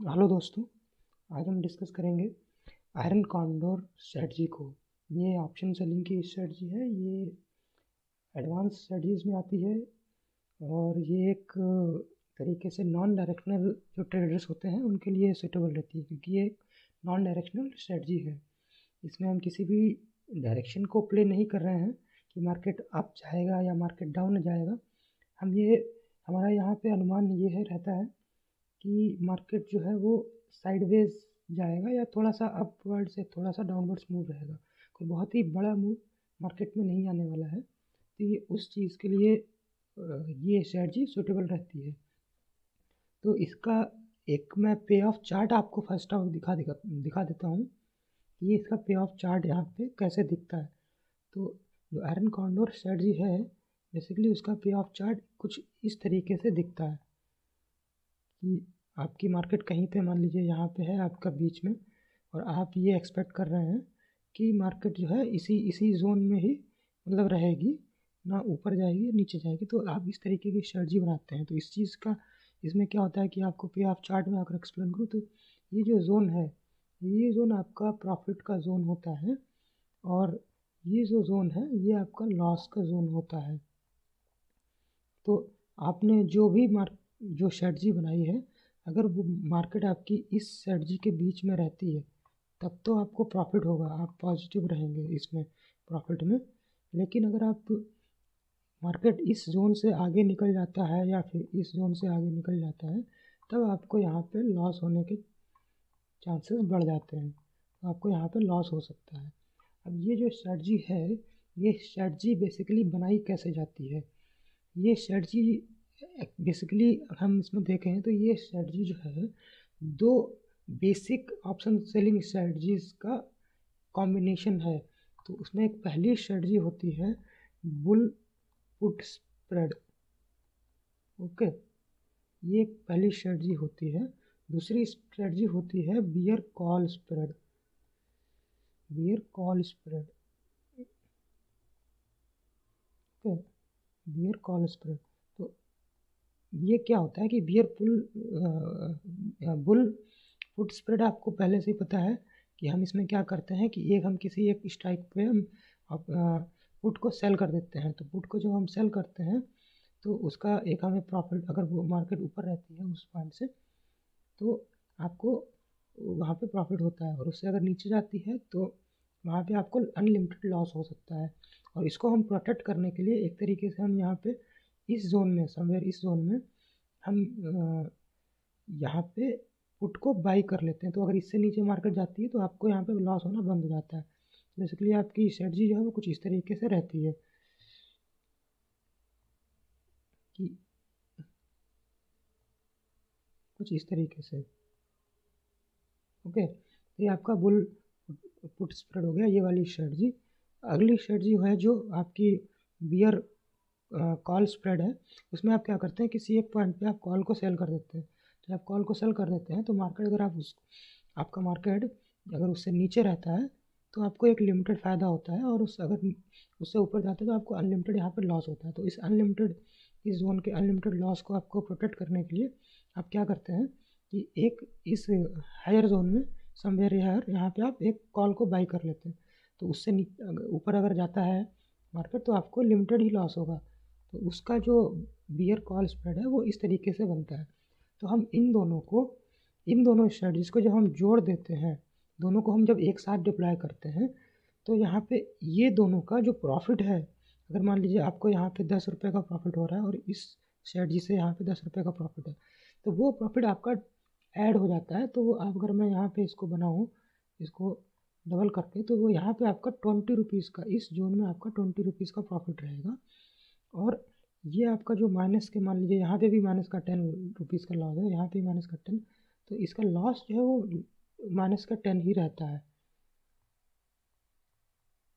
Hello दोस्तों, आज हम डिस्कस करेंगे आयरन कॉन्डोर स्ट्रेटजी को। ये ऑप्शन सेलिंग की स्ट्रेटजी है। ये एडवांस स्ट्रेटजीज में आती है और ये एक तरीके से नॉन डायरेक्शनल जो ट्रेडर्स होते हैं उनके लिए सूटेबल रहती है, क्योंकि ये नॉन डायरेक्शनल स्ट्रेटजी है। इसमें हम किसी भी डायरेक्शन को प्ले नहीं कर रहे हैं कि मार्केट अप जाएगा या मार्केट डाउन जाएगा। हमारा यहाँ पे अनुमान ये है रहता है कि मार्केट जो है वो साइडवेज जाएगा या थोड़ा सा अपवर्ड से थोड़ा सा डाउनवर्ड्स मूव रहेगा। कोई बहुत ही बड़ा मूव मार्केट में नहीं आने वाला है, तो ये उस चीज़ के लिए ये स्ट्रेटजी सूटेबल रहती है। तो इसका एक मैं पे ऑफ चार्ट आपको फर्स्ट ऑफ दिखा देता हूँ। ये इसका पे ऑफ चार्ट यहाँ पे कैसे दिखता है। तो जो आयरन कॉन्डोर स्ट्रेटजी है, बेसिकली उसका पे ऑफ चार्ट कुछ इस तरीके से दिखता है कि आपकी मार्केट कहीं पे मान लीजिए यहाँ पे है आपका बीच में, और आप ये एक्सपेक्ट कर रहे हैं कि मार्केट जो है इसी इसी जोन में ही मतलब रहेगी, ना ऊपर जाएगी नीचे जाएगी। तो आप इस तरीके की स्ट्रेटजी बनाते हैं। तो इस चीज़ का इसमें क्या होता है कि आपको पे ऑफ चार्ट में अगर एक्सप्लेन करूँ तो ये जो जोन है, ये जोन आपका प्रॉफिट का जोन होता है, और ये जो जोन है ये आपका लॉस का जोन होता है। तो आपने जो स्ट्रेटजी बनाई है, अगर वो मार्केट आपकी इस स्ट्रेटजी के बीच में रहती है तब तो आपको प्रॉफिट होगा, आप पॉजिटिव रहेंगे इसमें प्रॉफिट में। लेकिन अगर आप मार्केट इस जोन से आगे निकल जाता है या फिर इस जोन से आगे निकल जाता है, तब आपको यहाँ पे लॉस होने के चांसेस बढ़ जाते हैं। तो आपको यहाँ पे लॉस हो सकता है। अब ये जो स्ट्रेटजी है, ये स्ट्रेटजी बेसिकली बनाई कैसे जाती है। ये स्ट्रेटजी बेसिकली हम इसमें देखें तो ये स्ट्रेटजी जो है दो बेसिक ऑप्शन सेलिंग स्ट्रेटजीज का कॉम्बिनेशन है। तो उसमें एक पहली स्ट्रेटजी होती है बुल पुट स्प्रेड। ओके, ये एक पहली स्ट्रेटजी होती है। दूसरी स्ट्रेटजी होती है bear call spread. Bear call spread, okay, bear call spread. तो ये क्या होता है कि बुल पुट स्प्रेड आपको पहले से ही पता है कि हम इसमें क्या करते हैं कि हम किसी एक स्ट्राइक पे हम पुट को सेल कर देते हैं। तो पुट को जब हम सेल करते हैं तो उसका एक हमें प्रॉफिट, अगर वो मार्केट ऊपर रहती है उस पॉइंट से तो आपको वहाँ पे प्रॉफिट होता है, और उससे अगर नीचे जाती है तो वहाँ पे आपको अनलिमिटेड लॉस हो सकता है। और इसको हम प्रोटेक्ट करने के लिए एक तरीके से हम यहाँ पे इस जोन में, समवेयर इस जोन में हम यहाँ पे पुट को बाई कर लेते हैं। तो अगर इससे नीचे मार्केट जाती है तो आपको यहाँ पे लॉस होना बंद हो जाता है। बेसिकली आपकी स्ट्रेटजी जो है वो कुछ इस तरीके से रहती है कि कुछ इस तरीके से। ओके, तो ये आपका बुल पुट स्प्रेड हो गया, ये वाली स्ट्रेटजी। अगली स्ट्रेटजी है जो आपकी बियर कॉल स्प्रेड है। उसमें आप क्या करते हैं, किसी एक पॉइंट पे आप कॉल को सेल कर देते हैं। जब आप कॉल को सेल कर देते हैं तो मार्केट अगर आपका मार्केट अगर उससे नीचे रहता है तो आपको एक लिमिटेड फ़ायदा होता है, और अगर उससे ऊपर जाता है तो आपको अनलिमिटेड यहाँ पर लॉस होता है। तो इस जोन के अनलिमिटेड लॉस को आपको प्रोटेक्ट करने के लिए आप क्या करते हैं कि इस हायर जोन में समवेयर हायर यहाँ पे आप एक कॉल को बाई कर लेते हैं। तो उससे ऊपर अगर जाता है मार्केट तो आपको लिमिटेड ही लॉस होगा। तो उसका जो बियर कॉल स्प्रेड है वो इस तरीके से बनता है। तो हम इन दोनों स्ट्रेटजीज को जब हम जोड़ देते हैं, दोनों को हम जब एक साथ डिप्लॉय करते हैं तो यहाँ पे ये दोनों का जो प्रॉफिट है, अगर मान लीजिए आपको यहाँ पे 10 रुपये का प्रॉफिट हो रहा है और इस स्ट्रेटजी से यहाँ पे 10 रुपये का प्रॉफिट है, तो वो प्रॉफिट आपका ऐड हो जाता है। तो आप अगर मैं यहाँ पे इसको बनाऊँ, इसको डबल करके, तो वो यहाँ पे आपका 20 रुपीज़ का, इस जोन में आपका 20 रुपीज़ का प्रॉफिट रहेगा। और ये आपका जो माइनस के, मान लीजिए यहाँ पे भी माइनस का 10 रुपीज़ का लॉस है, यहाँ पे माइनस का 10, तो इसका लॉस जो है वो माइनस का 10 ही रहता है,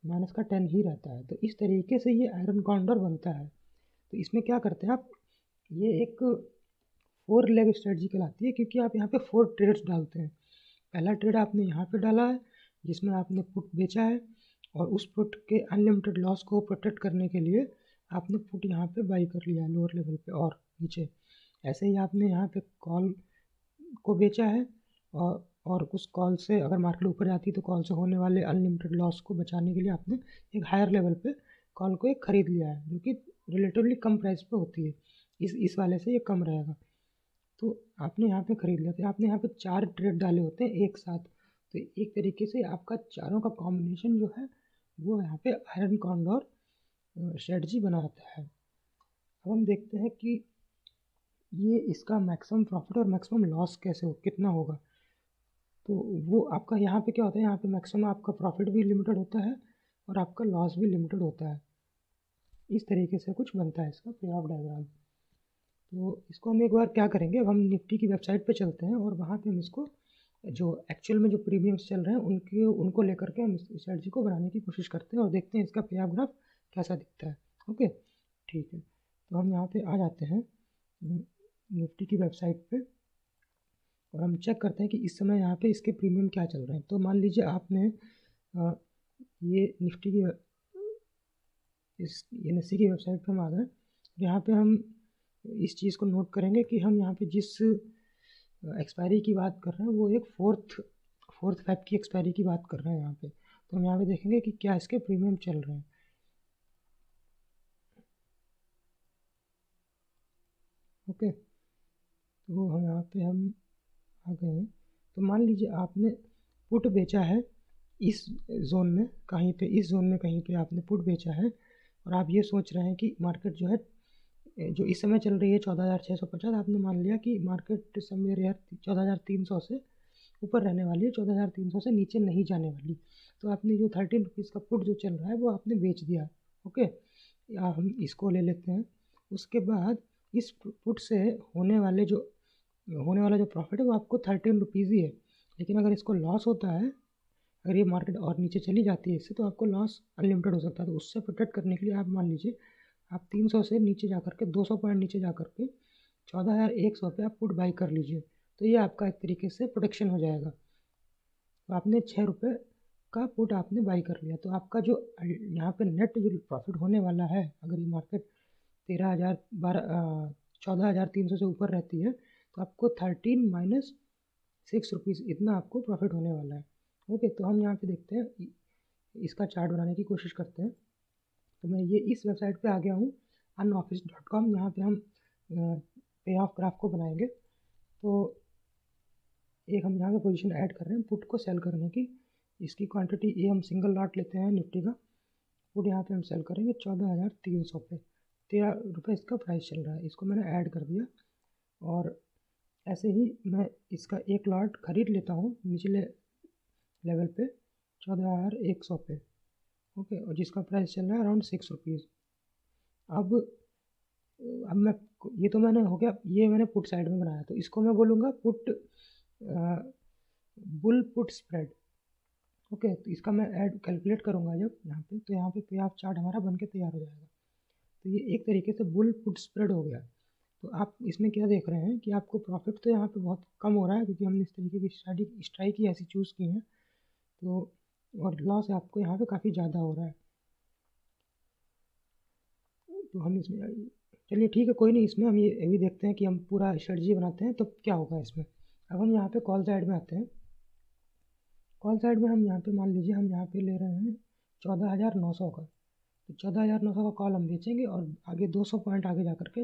माइनस का 10 ही रहता है। तो इस तरीके से ये आयरन कॉन्डोर बनता है। तो इसमें क्या करते हैं आप, ये एक 4 लेग स्ट्रेटजी कहलाती है, क्योंकि आप यहाँ पे 4 ट्रेड्स डालते हैं। पहला ट्रेड आपने यहाँ पे डाला है जिसमें आपने पुट बेचा है, और उस पुट के अनलिमिटेड लॉस को प्रोटेक्ट करने के लिए आपने पुट यहाँ पे बाई कर लिया है लोअर लेवल पे और नीचे। ऐसे ही आपने यहाँ पे कॉल को बेचा है और उस कॉल से अगर मार्केट ऊपर जाती है तो कॉल से होने वाले अनलिमिटेड लॉस को बचाने के लिए आपने एक हायर लेवल पे कॉल को एक ख़रीद लिया है, जो कि रिलेटिवली कम प्राइस पे होती है। इस वाले से ये कम रहेगा, तो आपने यहाँ पे ख़रीद लिया। तो आपने यहाँ पे 4 ट्रेड डाले होते हैं एक साथ, तो एक तरीके से आपका चारों का कॉम्बिनेशन जो है वो यहाँ पे आयरन कॉन्डोर स्ट्रेटजी बनाता है। अब हम देखते हैं कि ये इसका मैक्सिमम प्रॉफिट और मैक्सिमम लॉस कितना होगा। तो वो आपका यहाँ पे क्या होता है, यहाँ पे मैक्सिमम आपका प्रॉफिट भी लिमिटेड होता है और आपका लॉस भी लिमिटेड होता है। इस तरीके से कुछ बनता है इसका पे ऑफ डायग्राम। तो इसको हम एक बार क्या करेंगे, अब हम निफ्टी की वेबसाइट पे चलते हैं और वहाँ पे हम इसको जो एक्चुअल में जो प्रीमियम्स चल रहे हैं उनको लेकर के हम इस स्ट्रेटजी को बनाने की कोशिश करते हैं और देखते हैं इसका पे ऑफ ग्राफ कैसा दिखता है। ओके, ठीक है। तो हम यहाँ पे आ जाते हैं निफ्टी की वेबसाइट पे और हम चेक करते हैं कि इस समय यहाँ पे इसके प्रीमियम क्या चल रहे हैं। तो मान लीजिए आपने ये निफ्टी की इस NSE की वेबसाइट पे हम आ गए। यहाँ पे हम इस चीज़ को नोट करेंगे कि हम यहाँ पे जिस एक्सपायरी की बात कर रहे हैं वो एक फोर्थ फेब की एक्सपायरी की बात कर रहे हैं यहाँ पे। तो हम यहाँ पे देखेंगे कि क्या इसके प्रीमियम चल रहे हैं। ओके, तो हम यहाँ पे हम आ गए हैं। तो मान लीजिए आपने पुट बेचा है इस जोन में कहीं पे, इस जोन में कहीं पे आपने पुट बेचा है और आप ये सोच रहे हैं कि मार्केट जो है जो इस समय चल रही है 14,650, आपने मान लिया कि मार्केट समवेयर यार 14,300 से ऊपर रहने वाली है, 14,300 से नीचे नहीं जाने वाली। तो आपने जो 13 रुपीज़ का पुट जो चल रहा है वो आपने बेच दिया। ओके, या हम इसको ले लेते हैं। उसके बाद इस पुट से होने वाला जो प्रॉफिट है वो आपको 13 रुपीज़ ही है, लेकिन अगर इसको लॉस होता है, अगर ये मार्केट और नीचे चली जाती है इससे, तो आपको लॉस अनलिमिटेड हो सकता है। तो उससे प्रोटेक्ट करने के लिए आप मान लीजिए आप 300 से नीचे जा कर के 200 पॉइंट नीचे जा कर के 14,100 पे आप पुट बाई कर लीजिए। तो ये आपका एक तरीके से प्रोटेक्शन हो जाएगा। तो आपने 6 रुपये का पुट आपने बाई कर लिया, तो आपका जो यहाँ पे नेट जो प्रॉफिट होने वाला है, अगर ये मार्केट 14,300 से ऊपर रहती है तो आपको 13 माइनस 6 रुपीज़ इतना आपको प्रॉफिट होने वाला है। ओके, तो हम यहाँ पे देखते हैं, इसका चार्ट बनाने की कोशिश करते हैं। तो मैं ये इस वेबसाइट पे आ गया हूँ unoffice.com। यहाँ पे हम पे ऑफ ग्राफ को बनाएंगे। तो एक हम यहाँ पे पोजीशन ऐड कर रहे हैं पुट को सेल करने की। इसकी क्वांटिटी ये हम सिंगल लॉट लेते हैं निफ्टी का। पुट यहाँ पे हम सेल करेंगे 14,300 पे, 13 रुपये इसका प्राइस चल रहा है। इसको मैंने ऐड कर दिया और ऐसे ही मैं इसका एक लॉट खरीद लेता हूँ निचले लेवल पे 14,100 पे। ओके, और जिसका प्राइस चल रहा है अराउंड 6 रुपीज़। अब मैं ये तो मैंने हो गया, ये मैंने पुट साइड में बनाया, तो इसको मैं बोलूँगा put bull put spread. Okay, तो इसका मैं ऐड कैलकुलेट करूँगा जब यहाँ पे, तो यहाँ पे ऑफ चार्ट हमारा बन के तैयार हो जाएगा। तो ये एक तरीके से बुल पुट स्प्रेड हो गया। तो आप इसमें क्या देख रहे हैं कि आपको प्रॉफिट तो यहाँ पे बहुत कम हो रहा है क्योंकि हमने इस तरीके की स्ट्राइक ही ऐसी चूज़ की है, तो और लॉस आपको यहाँ पे काफ़ी ज़्यादा हो रहा है। तो हम इसमें, चलिए ठीक है, कोई नहीं, इसमें हम ये भी देखते हैं कि हम पूरा स्ट्रेटजी बनाते हैं तो क्या होगा इसमें। अब हम यहाँ पे कॉल साइड में आते हैं। कॉल साइड में हम यहाँ पे मान लीजिए हम यहाँ पे ले रहे हैं 14,900 का। तो 14,900 का कॉल हम बेचेंगे और आगे 200 पॉइंट आगे जा कर के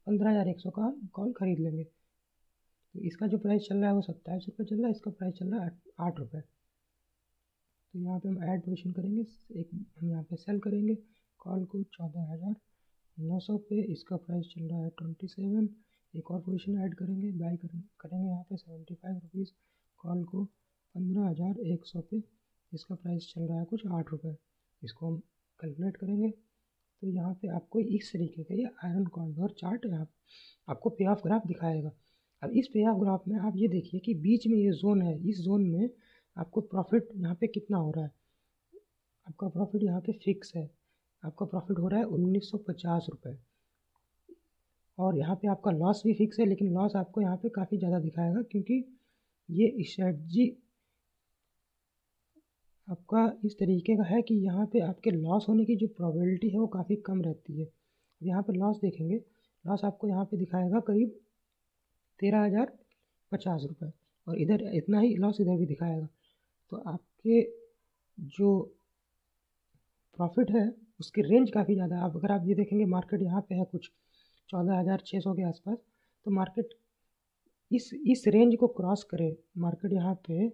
15,100 का हम कॉल खरीद लेंगे। तो इसका जो प्राइस चल रहा है वो 27 रुपये चल रहा है, इसका प्राइस चल रहा है 8 रुपये। तो यहाँ पे हम ऐड पोजीशन करेंगे, एक हम यहाँ पे सेल करेंगे कॉल को 14,900 पे, इसका प्राइस चल रहा है 27। एक और पोजीशन ऐड करेंगे, बाई करेंगे यहाँ पे 75 रुपीज़ कॉल को 15,100 पे, इसका प्राइस चल रहा है कुछ 8 रुपये। इसको हम कैलकुलेट करेंगे तो यहाँ पे आपको इस तरीके का ये आयरन कॉन्डोर चार्ट यहाँ आपको पे ऑफ ग्राफ दिखाएगा। अब इस पे ऑफ ग्राफ में आप ये देखिए कि बीच में ये जोन है, इस जोन में आपको प्रॉफिट यहाँ पे कितना हो रहा है। आपका प्रॉफिट यहाँ पे फिक्स है, आपका प्रॉफिट हो रहा है 1950 रुपये, और यहाँ पे आपका लॉस भी फिक्स है, लेकिन लॉस आपको यहाँ पे काफ़ी ज़्यादा दिखाएगा क्योंकि ये स्ट्रेटजी आपका इस तरीके का है कि यहाँ पे आपके लॉस होने की जो प्रोबेबिलिटी है वो काफ़ी कम रहती है। अब यहाँ पे लॉस देखेंगे, लॉस आपको यहाँ पे दिखाएगा करीब 13,000 ₹50 और इधर इतना ही लॉस इधर भी दिखाएगा। तो आपके जो प्रॉफिट है उसकी रेंज काफ़ी ज़्यादा है। अगर आप ये देखेंगे मार्केट यहाँ पे है कुछ 14,600 के आसपास, तो मार्केट इस रेंज को क्रॉस करे, मार्केट यहाँ पे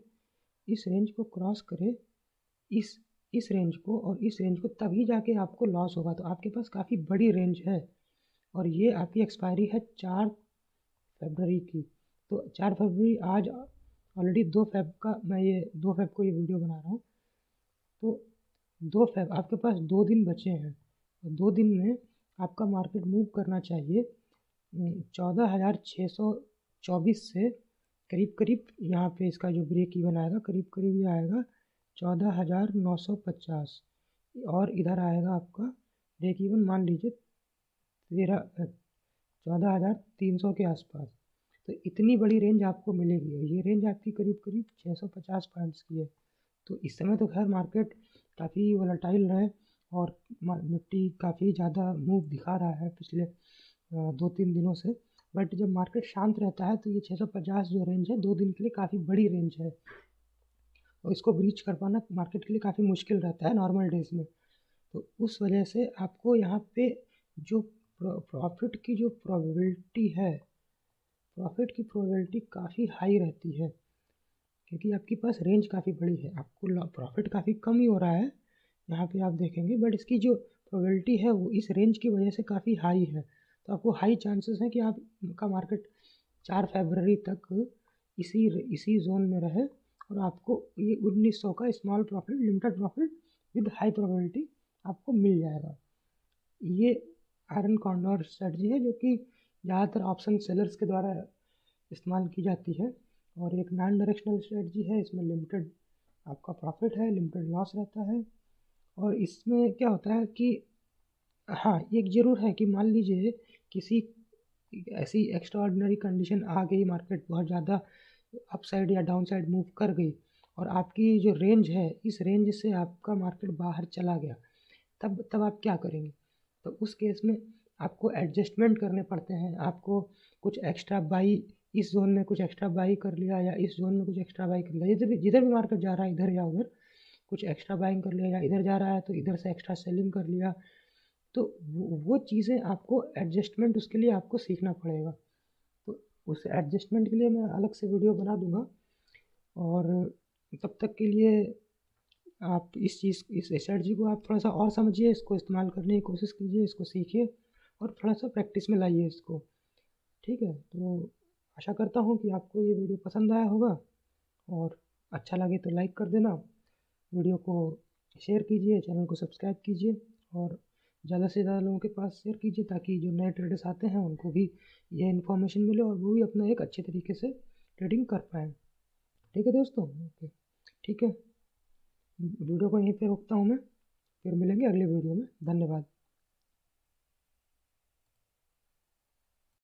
इस रेंज को क्रॉस करे, इस इस रेंज को और इस रेंज को, तभी जाके आपको लॉस होगा। तो आपके पास काफ़ी बड़ी रेंज है और ये आपकी एक्सपायरी है 4 फरवरी की। तो 4 फरवरी, आज ऑलरेडी 2 फेब का मैं ये 2 फेब को ये वीडियो बना रहा हूँ। तो 2 फेब आपके पास 2 दिन बचे हैं और 2 दिन में आपका मार्केट मूव करना चाहिए 14,624 से करीब करीब, यहाँ पे इसका जो ब्रेक इवन आएगा करीब करीब ये आएगा 14,950 और इधर आएगा आपका ब्रेक इवन मान लीजिए 14,300 के आसपास। तो इतनी बड़ी रेंज आपको मिलेगी और ये रेंज आपकी करीब करीब 650 पॉइंट्स की है। तो इस समय तो खैर मार्केट काफ़ी वोलेटाइल रहा है और निफ्टी काफ़ी ज़्यादा मूव दिखा रहा है पिछले 2-3 दिनों से। बट जब मार्केट शांत रहता है तो ये 650 जो रेंज है 2 दिन के लिए काफ़ी बड़ी रेंज है और इसको ब्रीच कर पाना मार्केट के लिए काफ़ी मुश्किल रहता है नॉर्मल डेज में। तो उस वजह से आपको यहाँ पे जो प्रॉफिट की जो प्रोबेबिलिटी है, प्रॉफिट की प्रोबेबिलिटी काफ़ी हाई रहती है क्योंकि आपके पास रेंज काफ़ी बड़ी है। आपको प्रॉफिट काफ़ी कम ही हो रहा है यहाँ पे आप देखेंगे, बट इसकी जो प्रोबेबिलिटी है वो इस रेंज की वजह से काफ़ी हाई है। तो आपको हाई चांसेस हैं कि आपका मार्केट 4 फरवरी तक इसी जोन में रहे और आपको ये 1900 का small profit, limited profit with high probability आपको मिल जाएगा। ये आयरन कॉन्डोर स्ट्रेटजी है जो कि ज़्यादातर ऑप्शन सेलर्स के द्वारा इस्तेमाल की जाती है और एक नॉन डायरेक्शनल स्ट्रेटजी है। इसमें लिमिटेड आपका प्रॉफिट है, लिमिटेड लॉस रहता है और इसमें क्या होता है कि हाँ, एक ज़रूर है कि मान लीजिए किसी ऐसी एक्स्ट्रा ऑर्डिनरी कंडीशन आ गई, मार्केट बहुत ज़्यादा अपसाइड या डाउन साइड मूव कर गई और आपकी जो रेंज है इस रेंज से आपका मार्केट बाहर चला गया, तब आप क्या करेंगे? तो उस केस में आपको एडजस्टमेंट करने पड़ते हैं। आपको कुछ एक्स्ट्रा बाई, इस जोन में कुछ एक्स्ट्रा बाई कर लिया या इस जोन में कुछ एक्स्ट्रा बाई कर लिया, जिधर भी मार्केट जा रहा है इधर या उधर कुछ एक्स्ट्रा बाइंग कर लिया या इधर जा रहा है तो इधर से एक्स्ट्रा सेलिंग कर लिया। तो वो चीज़ें आपको एडजस्टमेंट, उसके लिए आपको सीखना पड़ेगा। तो उस एडजस्टमेंट के लिए मैं अलग से वीडियो बना दूँगा और तब तक के लिए आप इस स्ट्रेटजी को आप थोड़ा सा और समझिए, इसको इस्तेमाल करने की कोशिश कीजिए, इसको सीखिए और थोड़ा सा प्रैक्टिस में लाइए इसको। ठीक है, तो आशा करता हूँ कि आपको ये वीडियो पसंद आया होगा और अच्छा लगे तो लाइक कर देना, वीडियो को शेयर कीजिए, चैनल को सब्सक्राइब कीजिए और ज़्यादा से ज़्यादा लोगों के पास शेयर कीजिए ताकि जो नए ट्रेडर्स आते हैं उनको भी ये इन्फॉर्मेशन मिले और वो भी अपना एक अच्छे तरीके से ट्रेडिंग कर पाएँ। ठीक है दोस्तों, ओके, ठीक है, वीडियो को यहीं पे रोकता हूँ मैं, फिर मिलेंगे अगले वीडियो में। धन्यवाद।